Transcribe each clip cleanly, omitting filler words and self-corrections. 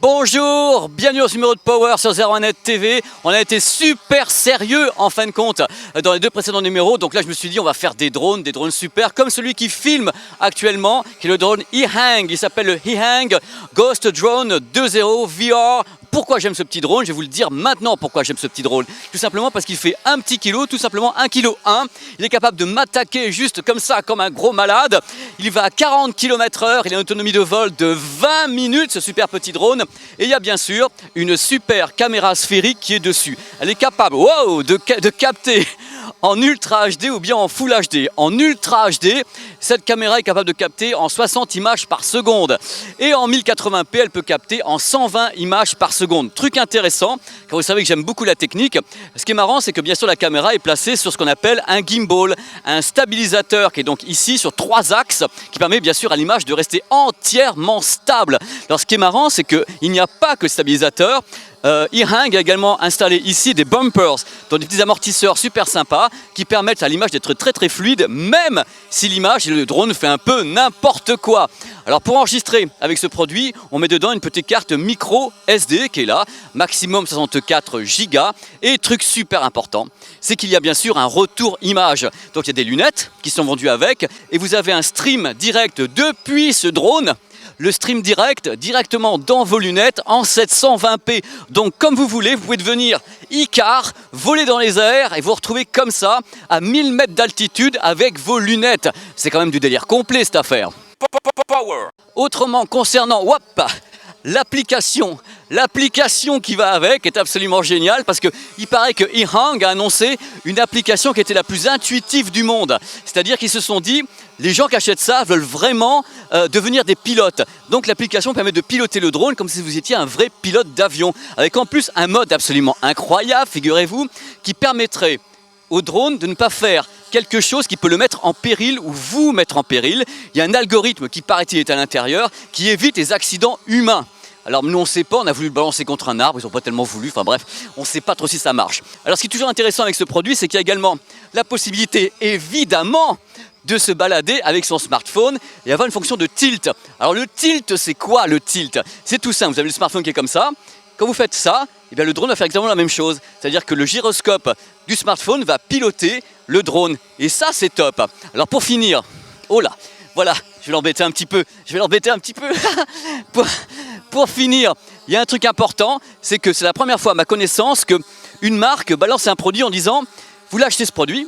Bonjour, bienvenue au numéro de Power sur 01net TV. On a été super sérieux en fin de compte dans les deux précédents numéros. Donc là je me suis dit on va faire des drones super comme celui qui filme actuellement, qui est le drone Ehang. Il s'appelle le Ehang Ghost Drone 2.0 VR. Pourquoi j'aime ce petit drone? Je vais vous le dire maintenant pourquoi j'aime ce petit drone. Tout simplement parce qu'il fait un petit kilo, tout simplement 1,1 kg. Il est capable de m'attaquer juste comme ça, comme un gros malade. Il va à 40 km/h, il a une autonomie de vol de 20 minutes, ce super petit drone. Et il y a bien sûr une super caméra sphérique qui est dessus. Elle est capable de capter en Ultra HD ou bien en Full HD. En Ultra HD, cette caméra est capable de capter en 60 images par seconde. Et en 1080p, elle peut capter en 120 images par seconde. Truc intéressant, car vous savez que j'aime beaucoup la technique. Ce qui est marrant, c'est que bien sûr la caméra est placée sur ce qu'on appelle un gimbal, un stabilisateur qui est donc ici sur 3 axes, qui permet bien sûr à l'image de rester entièrement stable. Alors ce qui est marrant, c'est qu'il n'y a pas que le stabilisateur. Ehang a également installé ici des bumpers, donc des petits amortisseurs super sympas qui permettent à l'image d'être très fluide, même si l'image et le drone fait un peu n'importe quoi. Alors pour enregistrer avec ce produit, on met dedans une petite carte micro SD qui est là, maximum 64 Go. Et truc super important, c'est qu'il y a bien sûr un retour image. Donc il y a des lunettes qui sont vendues avec et vous avez un stream direct depuis ce drone. Le stream directement dans vos lunettes en 720p. Donc comme vous voulez, vous pouvez devenir Icar, voler dans les airs et vous retrouver comme ça à 1000 mètres d'altitude avec vos lunettes. C'est quand même du délire complet cette affaire. Power. Autrement, concernant l'application qui va avec est absolument géniale parce qu'il paraît que Ehang a annoncé une application qui était la plus intuitive du monde. C'est-à-dire qu'ils se sont dit, les gens qui achètent ça veulent vraiment devenir des pilotes. Donc l'application permet de piloter le drone comme si vous étiez un vrai pilote d'avion. Avec en plus un mode absolument incroyable, figurez-vous, qui permettrait au drone de ne pas faire quelque chose qui peut le mettre en péril ou vous mettre en péril. Il y a un algorithme qui paraît-il est à l'intérieur qui évite les accidents humains. Alors nous on ne sait pas, on a voulu le balancer contre un arbre, ils n'ont pas tellement voulu, enfin bref, on ne sait pas trop si ça marche. Alors ce qui est toujours intéressant avec ce produit, c'est qu'il y a également la possibilité évidemment de se balader avec son smartphone et avoir une fonction de tilt. Alors le tilt, c'est quoi le tilt? C'est tout simple, vous avez le smartphone qui est comme ça, quand vous faites ça, eh bien, le drone va faire exactement la même chose. C'est-à-dire que le gyroscope du smartphone va piloter le drone. Et ça, c'est top. Alors pour finir, oh là, voilà, je vais l'embêter un petit peu. Pour finir, il y a un truc important, c'est que c'est la première fois à ma connaissance qu'une marque balance un produit en disant « Vous l'achetez ce produit,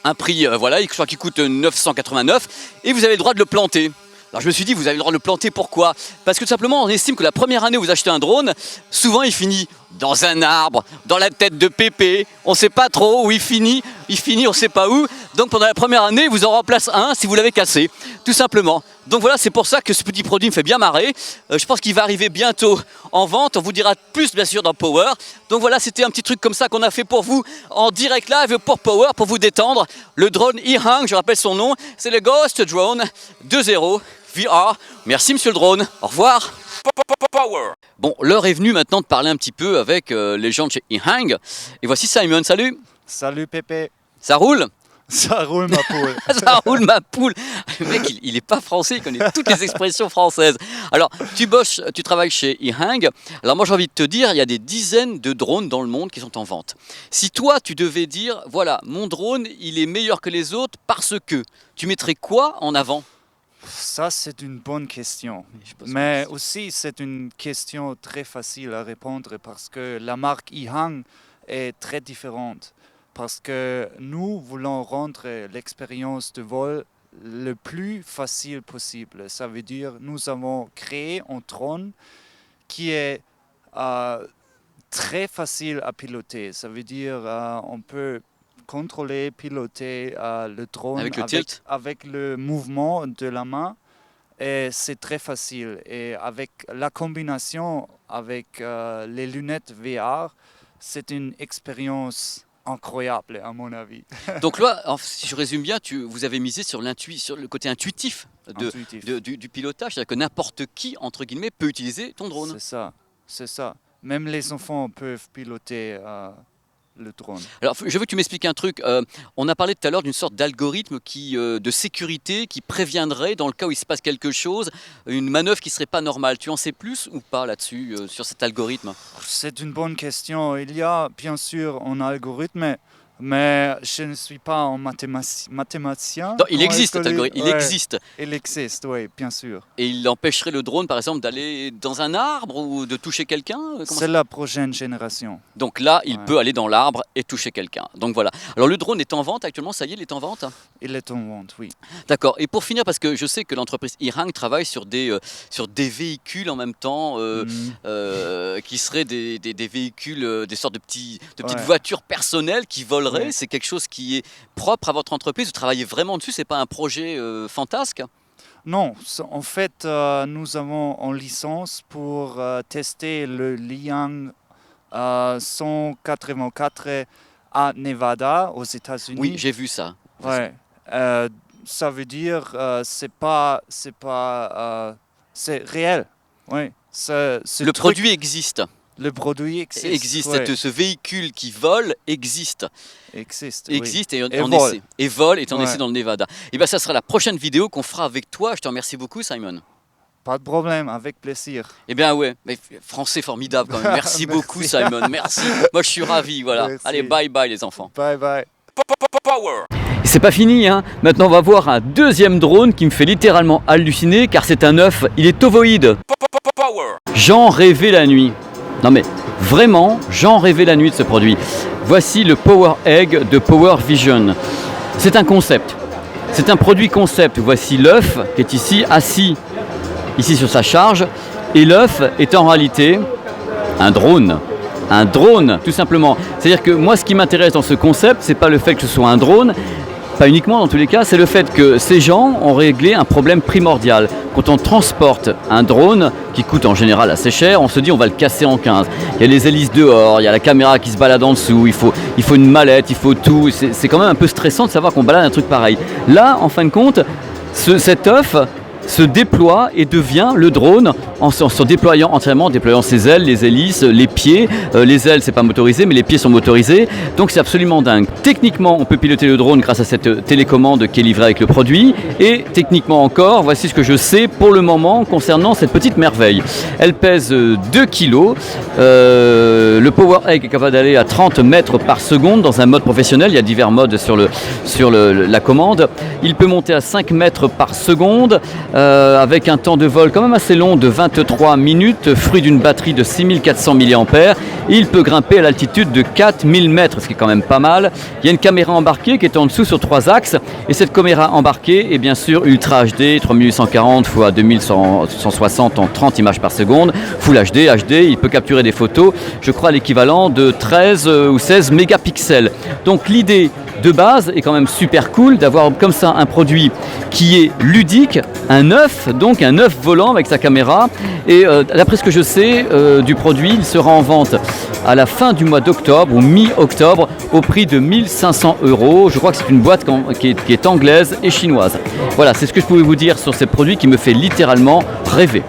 un prix, je crois qu'il coûte 989 et vous avez le droit de le planter. » Alors je me suis dit, vous avez le droit de le planter, pourquoi? Parce que tout simplement, on estime que la première année où vous achetez un drone, souvent il finit dans un arbre, dans la tête de Pépé, on ne sait pas trop où il finit on ne sait pas où. Donc pendant la première année, vous en remplacez un si vous l'avez cassé, tout simplement. Donc voilà, c'est pour ça que ce petit produit me fait bien marrer. Je pense qu'il va arriver bientôt en vente, on vous dira plus bien sûr dans Power. Donc voilà, c'était un petit truc comme ça qu'on a fait pour vous en direct live pour Power, pour vous détendre. Le drone Ehang, je rappelle son nom, c'est le Ghost Drone 2.0 VR. Merci monsieur le drone, au revoir. Power. Bon, l'heure est venue maintenant de parler un petit peu avec les gens de chez Ehang. Et voici Simon, salut. Salut Pépé. Ça roule? Ça roule ma poule. Ça roule ma poule. Le mec, il est pas français, il connaît toutes les expressions françaises. Alors, tu travailles chez Ehang. Alors moi, j'ai envie de te dire, il y a des dizaines de drones dans le monde qui sont en vente. Si toi, tu devais dire, voilà, mon drone, il est meilleur que les autres parce que, tu mettrais quoi en avant? Ça, c'est une bonne question. Mais aussi, c'est une question très facile à répondre parce que la marque Ehang est très différente. Parce que nous voulons rendre l'expérience de vol le plus facile possible. Ça veut dire nous avons créé un drone qui est très facile à piloter. Ça veut dire on peut contrôler, piloter le drone avec le mouvement de la main. Et c'est très facile. Et avec la combinaison avec les lunettes VR, c'est une expérience incroyable à mon avis. Donc là, si je résume bien, vous avez misé sur le côté intuitif du pilotage, c'est-à-dire que n'importe qui, entre guillemets, peut utiliser ton drone. C'est ça. Même les enfants peuvent piloter le drone. Alors, je veux que tu m'expliques un truc. On a parlé tout à l'heure d'une sorte d'algorithme de sécurité qui préviendrait dans le cas où il se passe quelque chose, une manœuvre qui ne serait pas normale. Tu en sais plus ou pas là-dessus, sur cet algorithme? C'est une bonne question. Il y a bien sûr un algorithme, mais je ne suis pas un mathématicien. Non, il existe cet algorithme, il Ouais, existe. Il existe, oui, bien sûr. Et il empêcherait le drone, par exemple, d'aller dans un arbre ou de toucher quelqu'un? C'est la prochaine génération. Donc là, il Ouais. peut aller dans l'arbre et toucher quelqu'un. Donc voilà. Alors le drone est en vente actuellement, ça y est, il est en vente? Il est en vente, oui. D'accord. Et pour finir, parce que je sais que l'entreprise Ehang travaille sur des véhicules en même temps, qui seraient des véhicules, des sortes de petites Ouais. voitures personnelles qui voleraient. Ouais. C'est quelque chose qui est propre à votre entreprise. Vous travaillez vraiment dessus. C'est pas un projet fantasque? Non, en fait, nous avons une licence pour tester le Liang 184 à Nevada, aux États-Unis. Oui, j'ai vu ça. Ouais. Ça veut dire c'est réel. Ouais. Le produit existe. Le produit existe. Existe. Ouais. Ce véhicule qui vole existe. Existe. Existe oui. et en vole. essaie. Et vole et en Ouais. essaie dans le Nevada. Et bien ça sera la prochaine vidéo qu'on fera avec toi. Je te remercie beaucoup, Simon. Pas de problème, avec plaisir. Eh bien ouais, mais français formidable quand même. Merci Merci. beaucoup, Simon. Merci. Moi je suis ravi. Voilà. Merci. Allez, bye bye les enfants. Bye bye. Et c'est pas fini, hein. Maintenant on va voir un deuxième drone qui me fait littéralement halluciner car c'est un œuf, il est ovoïde. J'en rêvais la nuit. Non mais vraiment, j'en rêvais la nuit de ce produit. Voici le Power Egg de Power Vision. C'est un concept. C'est un produit concept. Voici l'œuf qui est ici assis, ici sur sa charge. Et l'œuf est en réalité un drone. Un drone, tout simplement. C'est-à-dire que moi, ce qui m'intéresse dans ce concept, c'est pas le fait que ce soit un drone, pas uniquement dans tous les cas, c'est le fait que ces gens ont réglé un problème primordial. Quand on transporte un drone, qui coûte en général assez cher, on se dit on va le casser en 15. Il y a les hélices dehors, il y a la caméra qui se balade en dessous, il faut une mallette, il faut tout. C'est quand même un peu stressant de savoir qu'on balade un truc pareil. Là, en fin de compte, cet œuf se déploie et devient le drone en se déployant entièrement, en déployant ses ailes, les hélices, les pieds. Les ailes, c'est pas motorisé, mais les pieds sont motorisés. Donc c'est absolument dingue. Techniquement, on peut piloter le drone grâce à cette télécommande qui est livrée avec le produit. Et techniquement encore, voici ce que je sais pour le moment concernant cette petite merveille. Elle pèse 2 kg. Le Power Egg est capable d'aller à 30 mètres par seconde dans un mode professionnel. Il y a divers modes sur la commande. Il peut monter à 5 mètres par seconde. Avec un temps de vol quand même assez long de 23 minutes, fruit d'une batterie de 6400 mAh. Il peut grimper à l'altitude de 4000 mètres, ce qui est quand même pas mal. Il y a une caméra embarquée qui est en dessous sur 3 axes. Et cette caméra embarquée est bien sûr Ultra HD, 3840 x 2160 en 30 images par seconde. Full HD, il peut capturer des photos, je crois l'équivalent de 13 ou 16 mégapixels. Donc l'idée de base est quand même super cool d'avoir comme ça un produit qui est ludique, un œuf, donc un œuf volant avec sa caméra. Et d'après ce que je sais du produit, il sera en vente à la fin du mois d'octobre ou mi-octobre au prix de 1500 €. Je crois que c'est une boîte qui est anglaise et chinoise. Voilà, c'est ce que je pouvais vous dire sur ces produits qui me fait littéralement rêver.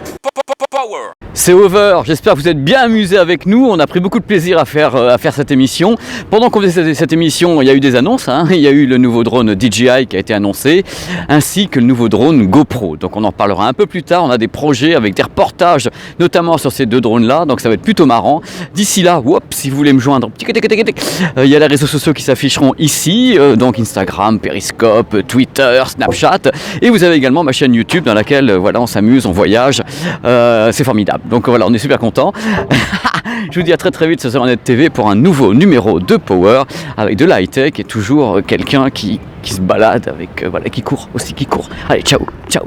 C'est over, j'espère que vous êtes bien amusés avec nous, on a pris beaucoup de plaisir à faire cette émission. Pendant qu'on faisait cette émission, il y a eu des annonces, hein. Il y a eu le nouveau drone DJI qui a été annoncé, ainsi que le nouveau drone GoPro. Donc on en parlera un peu plus tard, on a des projets avec des reportages, notamment sur ces deux drones-là, donc ça va être plutôt marrant. D'ici là, si vous voulez me joindre, il y a les réseaux sociaux qui s'afficheront ici, donc Instagram, Periscope, Twitter, Snapchat, et vous avez également ma chaîne YouTube dans laquelle voilà, on s'amuse, on voyage, c'est formidable. Donc voilà, on est super contents. Je vous dis à très très vite sur ZeroNet TV pour un nouveau numéro de Power avec de la high-tech et toujours quelqu'un qui se balade avec, voilà, qui court aussi, qui court. Allez, ciao, ciao.